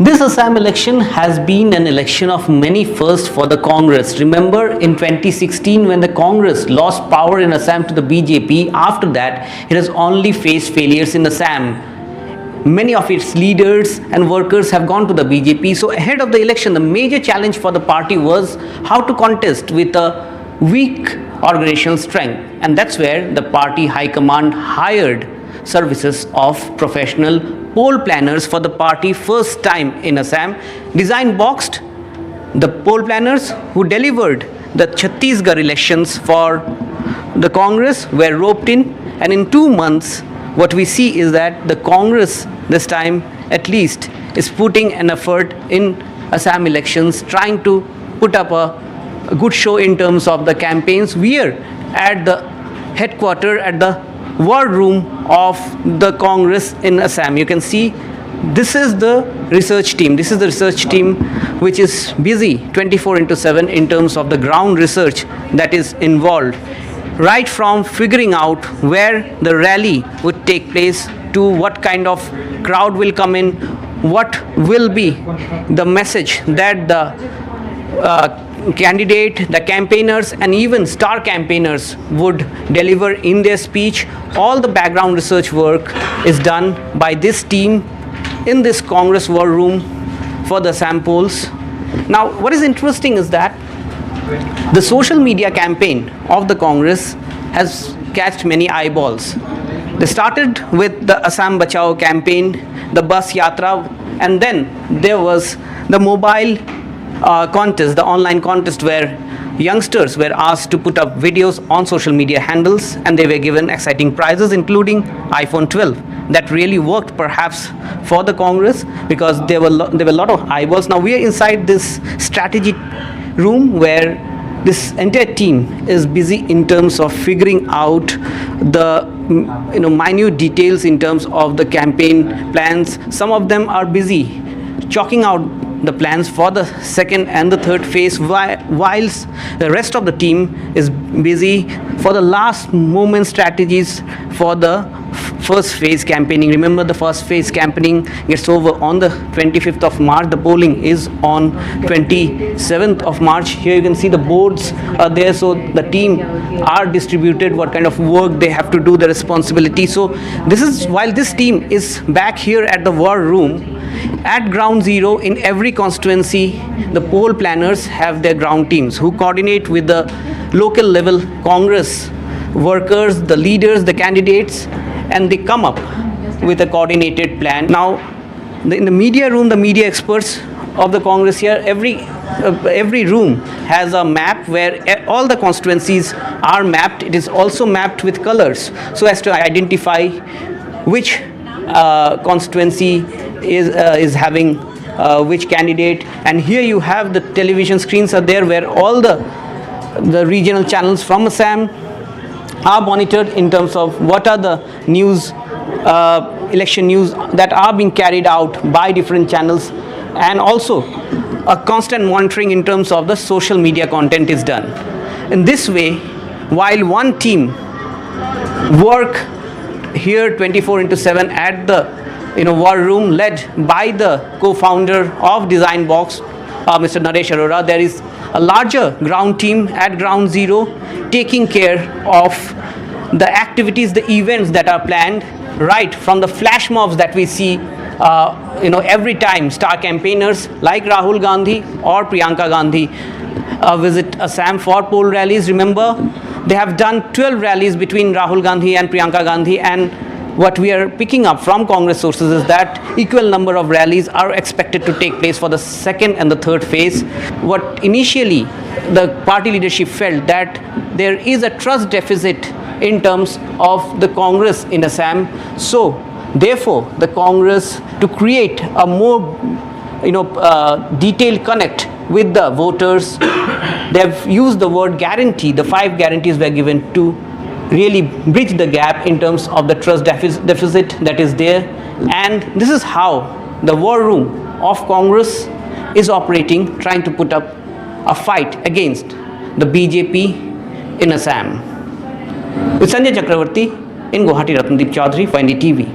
This Assam election has been an election of many firsts for the Congress. Remember in 2016 when the Congress lost power in Assam to the BJP, after that it has only faced failures in Assam. Many of its leaders and workers have gone to the BJP. So ahead of the election, the major challenge for the party was how to contest with a weak organizational strength. And that's where the party high command hired services of professional poll planners for the party first time in Assam. Design boxed the poll planners who delivered the Chhattisgarh elections for the Congress were roped in, and in 2 months what we see is that the Congress this time at least is putting an effort in Assam elections, trying to put up a good show in terms of the campaigns. We are at the headquarters, at the war room of the Congress in Assam. You can see this is the research team. This is the research team which is busy 24/7 in terms of the ground research that is involved, right from figuring out where the rally would take place to what kind of crowd will come in, what will be the message that the candidate, the campaigners and even star campaigners would deliver in their speech. All the background research work is done by this team in this Congress war room for the Assam polls. Now what is interesting is that the social media campaign of the Congress has catched many eyeballs. They started with the Assam Bachao campaign, the bus yatra, and then there was the mobile contest, the online contest where youngsters were asked to put up videos on social media handles and they were given exciting prizes including iPhone 12. That really worked perhaps for the Congress because there were a lot of eyeballs. Now we are inside this strategy room where this entire team is busy in terms of figuring out the minute details in terms of the campaign plans. Some of them are busy chalking out the plans for the second and the third phase, whilst the rest of the team is busy for the last moment strategies for the first phase campaigning. Remember, the first phase campaigning gets over on the 25th of March. The polling is on 27th of March. Here you can see the boards are there, so the team are distributed what kind of work they have to do, the responsibility. So this is while this team is back here at the war room. At ground zero in every constituency, the poll planners have their ground teams who coordinate with the local level Congress workers, the leaders, the candidates, and they come up with a coordinated plan. Now, in the media room, the media experts of the Congress here, every room has a map where all the constituencies are mapped. It is also mapped with colors so as to identify which constituency is having which candidate. And here you have the television screens are there where all the regional channels from Assam are monitored in terms of what are the news, election news that are being carried out by different channels, and also a constant monitoring in terms of the social media content is done. In this way, while one team work here 24/7 at the war room led by the co-founder of Design Box, Mr. Naresh Arora, there is a larger ground team at ground zero taking care of the activities, the events that are planned, right from the flash mobs that we see every time star campaigners like Rahul Gandhi or Priyanka Gandhi visit Assam for poll rallies. Remember, they have done 12 rallies between Rahul Gandhi and Priyanka Gandhi, and what we are picking up from Congress sources is that equal number of rallies are expected to take place for the second and the third phase. What initially the party leadership felt that there is a trust deficit in terms of the Congress in Assam. So therefore the Congress, to create a more detailed connect with the voters, they have used the word guarantee. The 5 guarantees were given to really bridge the gap in terms of the trust deficit that is there. And this is how the war room of Congress is operating, trying to put up a fight against the BJP in Assam. With Sanjay Chakravarti in Guwahati, Ratnadeep Chaudhary for NDTV.